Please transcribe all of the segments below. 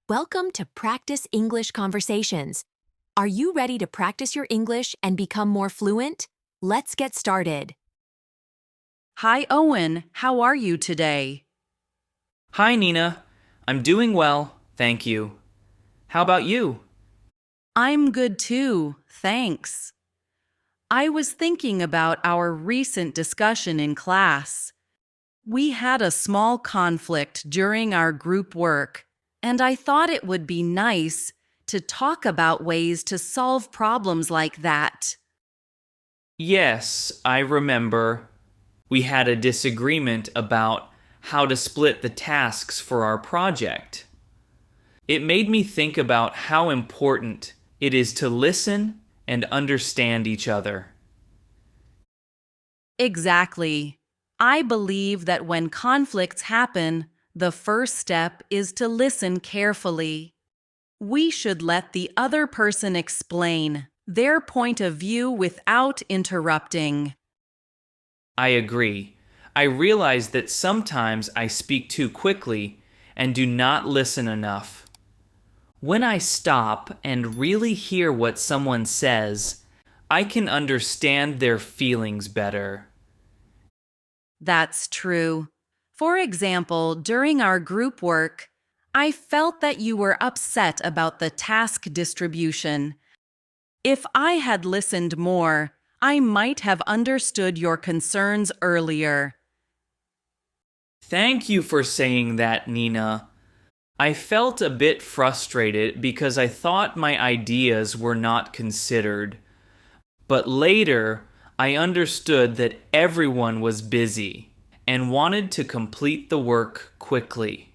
Welcome to Practice English Conversations. Are you ready to practice your English and become more fluent? Let's get started. Hi, Owen. How are you today? Hi, Nina. I'm doing well, thank you. How about you? I'm good too, thanks. I was thinking about our recent discussion in class. We had a small conflict during our group work, and I thought it would be nice to talk about ways to solve problems like that. Yes, I remember. We had a disagreement about how to split the tasks for our project. It made me think about how important it is to listen and understand each other. Exactly. I believe that when conflicts happen, the first step is to listen carefully. We should let the other person explain their point of view without interrupting. I agree. I realize that sometimes I speak too quickly and do not listen enough. When I stop and really hear what someone says, I can understand their feelings better. That's true. For example, during our group work, I felt that you were upset about the task distribution. If I had listened more, I might have understood your concerns earlier. Thank you for saying that, Nina. I felt a bit frustrated because I thought my ideas were not considered. But later, I understood that everyone was busy and wanted to complete the work quickly.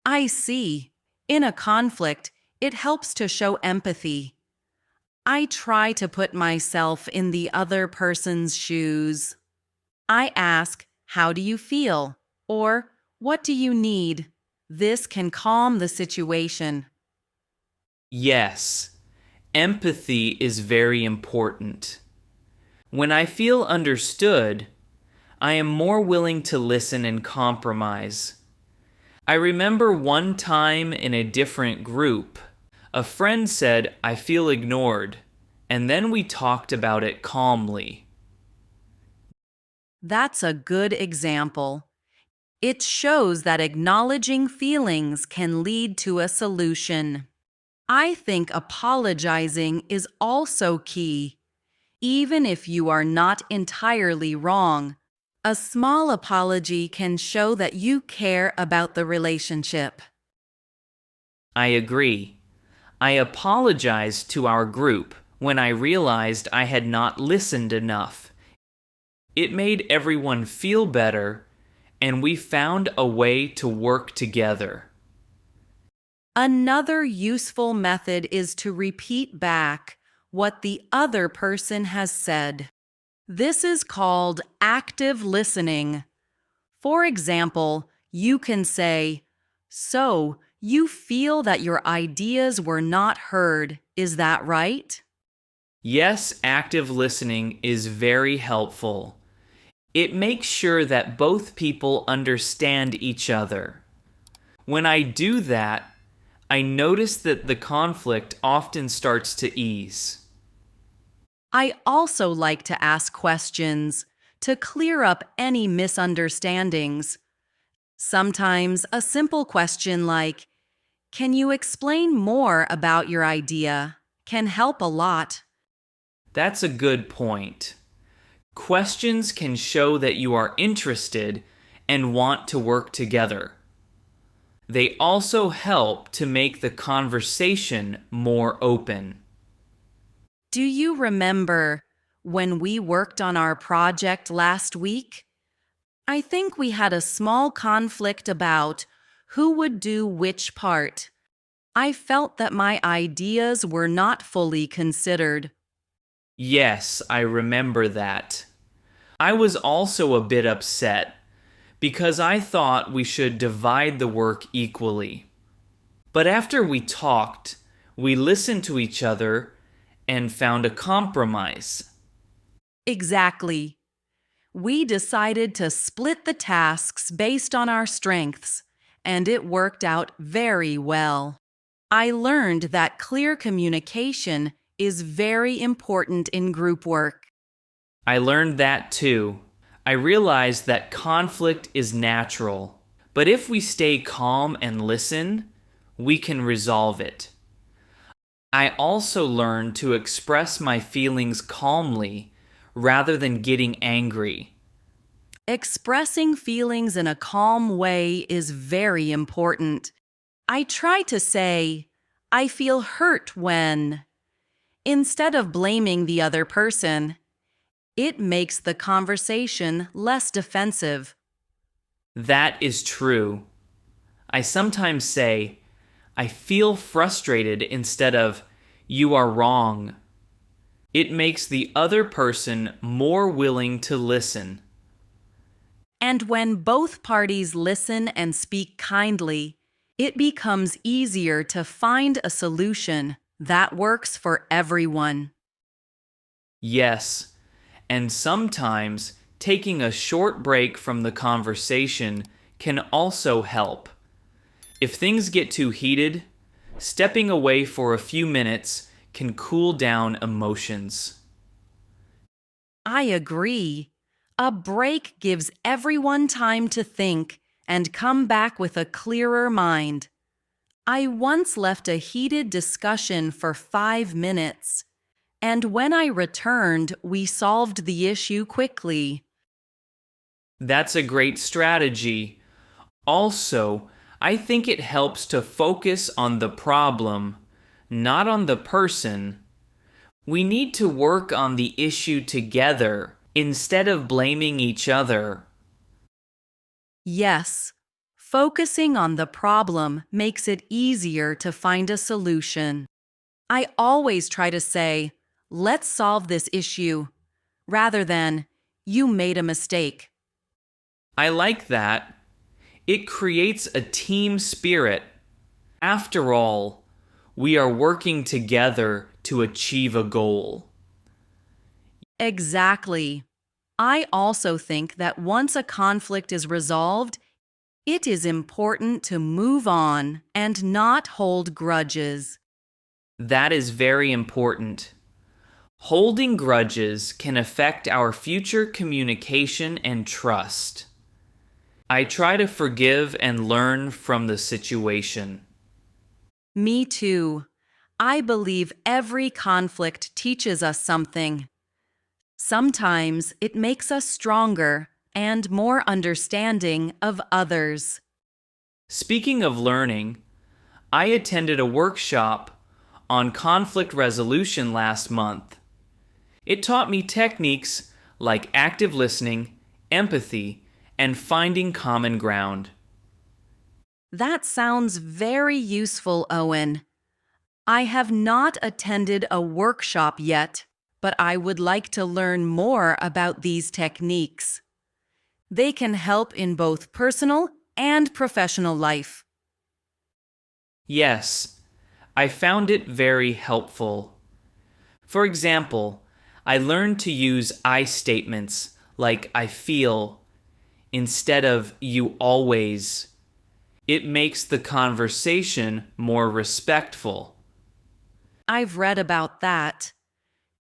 I see. In a conflict, it helps to show empathy. I try to put myself in the other person's shoes. I ask, "How do you feel?" or "What do you need?" This can calm the situation. Yes, empathy is very important. When I feel understood, I am more willing to listen and compromise. I remember one time in a different group, a friend said, "I feel ignored," and then we talked about it calmly. That's a good example. It shows that acknowledging feelings can lead to a solution. I think apologizing is also key. Even if you are not entirely wrong, a small apology can show that you care about the relationship. I agree. I apologized to our group when I realized I had not listened enough. It made everyone feel better, and we found a way to work together. Another useful method is to repeat back what the other person has said. This is called active listening. For example, you can say, "So, you feel that your ideas were not heard, is that right?" Yes, active listening is very helpful. It makes sure that both people understand each other. When I do that, I notice that the conflict often starts to ease. I also like to ask questions to clear up any misunderstandings. Sometimes a simple question like, "Can you explain more about your idea?" can help a lot. That's a good point. Questions can show that you are interested and want to work together. They also help to make the conversation more open. Do you remember when we worked on our project last week? I think we had a small conflict about who would do which part. I felt that my ideas were not fully considered. Yes, I remember that. I was also a bit upset because I thought we should divide the work equally. But after we talked, we listened to each other and found a compromise. Exactly. We decided to split the tasks based on our strengths, and it worked out very well. I learned that clear communication is very important in group work. I learned that too. I realized that conflict is natural, but if we stay calm and listen, we can resolve it. I also learned to express my feelings calmly rather than getting angry. Expressing feelings in a calm way is very important. I try to say, I feel hurt when, instead of blaming the other person. It makes the conversation less defensive. That is true. I sometimes say, I feel frustrated instead of, you are wrong. It makes the other person more willing to listen. And when both parties listen and speak kindly, it becomes easier to find a solution that works for everyone. Yes, and sometimes taking a short break from the conversation can also help. If things get too heated, stepping away for a few minutes can cool down emotions. I agree. A break gives everyone time to think and come back with a clearer mind. I once left a heated discussion for 5 minutes, and when I returned, we solved the issue quickly. That's a great strategy. Also, I think it helps to focus on the problem, not on the person. We need to work on the issue together instead of blaming each other. Yes, focusing on the problem makes it easier to find a solution. I always try to say, let's solve this issue, rather than, you made a mistake. I like that. It creates a team spirit. After all, we are working together to achieve a goal. Exactly. I also think that once a conflict is resolved, it is important to move on and not hold grudges. That is very important. Holding grudges can affect our future communication and trust. I try to forgive and learn from the situation. Me too. I believe every conflict teaches us something. Sometimes it makes us stronger and more understanding of others. Speaking of learning, I attended a workshop on conflict resolution last month. It taught me techniques like active listening, empathy, and finding common ground. That sounds very useful, Owen. I have not attended a workshop yet, but I would like to learn more about these techniques. They can help in both personal and professional life. Yes, I found it very helpful. For example, I learned to use I statements like I feel instead of you always. It makes the conversation more respectful. I've read about that.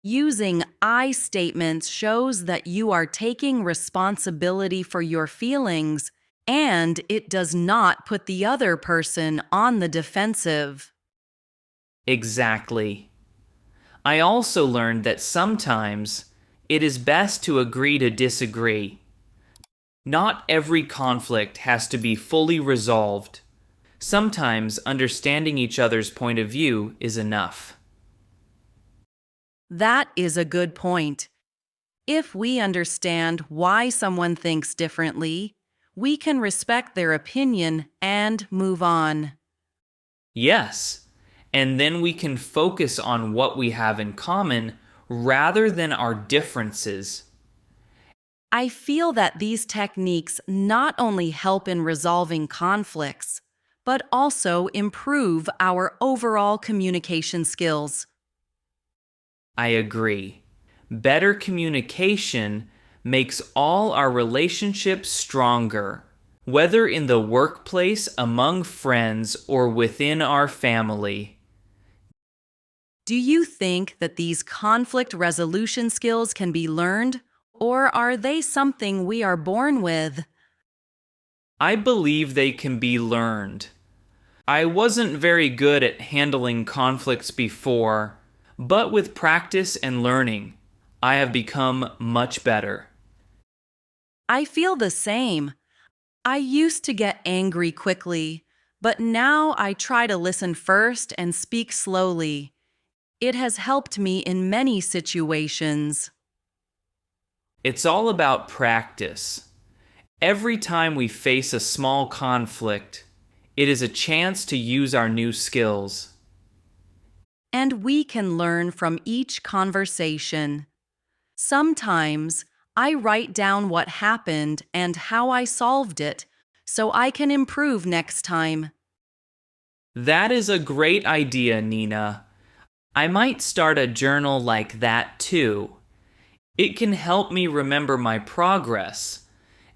Using I statements shows that you are taking responsibility for your feelings and it does not put the other person on the defensive. Exactly. I also learned that sometimes it is best to agree to disagree. Not every conflict has to be fully resolved. Sometimes understanding each other's point of view is enough. That is a good point. If we understand why someone thinks differently, we can respect their opinion and move on. Yes, and then we can focus on what we have in common rather than our differences. I feel that these techniques not only help in resolving conflicts, but also improve our overall communication skills. I agree. Better communication makes all our relationships stronger. whether in the workplace, among friends, or within our family. Do you think that these conflict resolution skills can be learned, or are they something we are born with? I believe they can be learned. I wasn't very good at handling conflicts before, but with practice and learning, I have become much better. I feel the same. I used to get angry quickly, but now I try to listen first and speak slowly. It has helped me in many situations. It's all about practice. Every time we face a small conflict, it is a chance to use our new skills. And we can learn from each conversation. Sometimes I write down what happened and how I solved it so I can improve next time. That is a great idea, Nina. I might start a journal like that too. It can help me remember my progress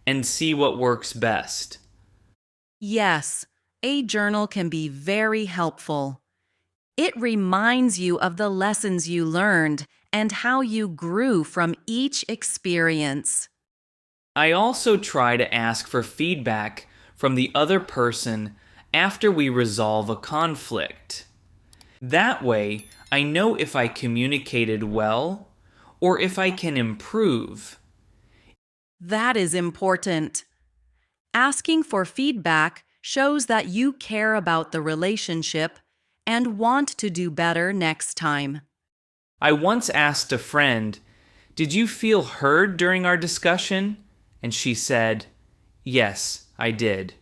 and see what works best. Yes, a journal can be very helpful. It reminds you of the lessons you learned and how you grew from each experience. I also try to ask for feedback from the other person after we resolve a conflict. That way, I know if I communicated well or if I can improve. That is important. Asking for feedback shows that you care about the relationship and want to do better next time. I once asked a friend, "Did you feel heard during our discussion?" And she said, "Yes, I did."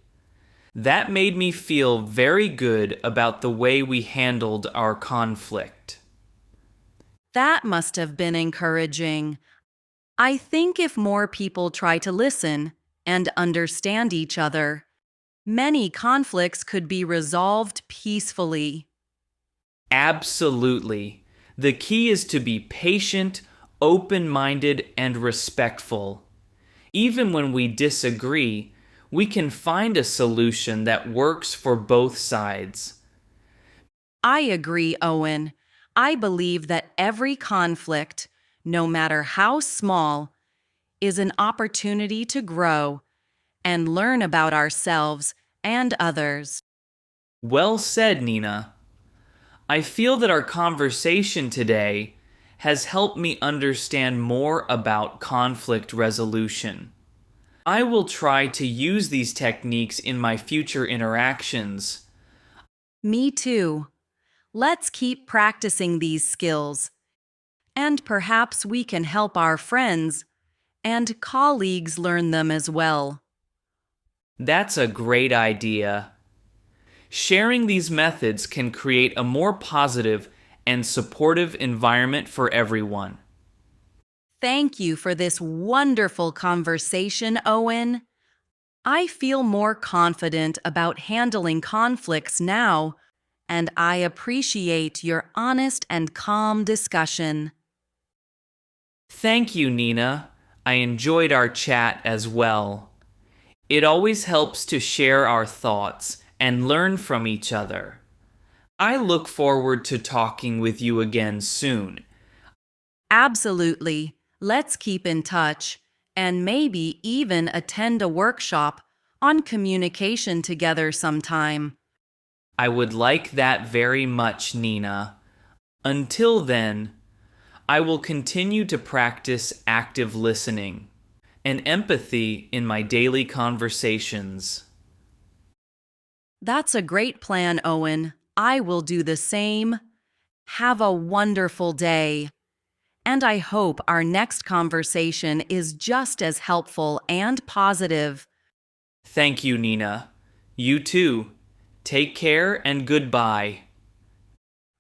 That made me feel very good about the way we handled our conflict. That must have been encouraging. I think if more people try to listen and understand each other, many conflicts could be resolved peacefully. Absolutely. The key is to be patient, open-minded, and respectful. Even when we disagree, we can find a solution that works for both sides. I agree, Owen. I believe that every conflict, no matter how small, is an opportunity to grow and learn about ourselves and others. Well said, Nina. I feel that our conversation today has helped me understand more about conflict resolution. I will try to use these techniques in my future interactions. Me too. Let's keep practicing these skills, and perhaps we can help our friends and colleagues learn them as well. That's a great idea. Sharing these methods can create a more positive and supportive environment for everyone. Thank you for this wonderful conversation, Owen. I feel more confident about handling conflicts now, and I appreciate your honest and calm discussion. Thank you, Nina. I enjoyed our chat as well. It always helps to share our thoughts and learn from each other. I look forward to talking with you again soon. Absolutely. Let's keep in touch and maybe even attend a workshop on communication together sometime. I would like that very much, Nina. Until then, I will continue to practice active listening and empathy in my daily conversations. That's a great plan, Owen. I will do the same. Have a wonderful day. And I hope our next conversation is just as helpful and positive. Thank you, Nina. You too. Take care and goodbye.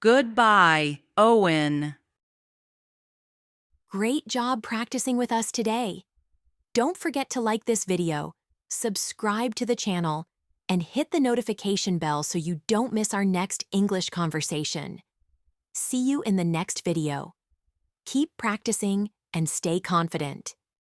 Goodbye, Owen. Great job practicing with us today. Don't forget to like this video, subscribe to the channel, and hit the notification bell so you don't miss our next English conversation. See you in the next video. Keep practicing and stay confident.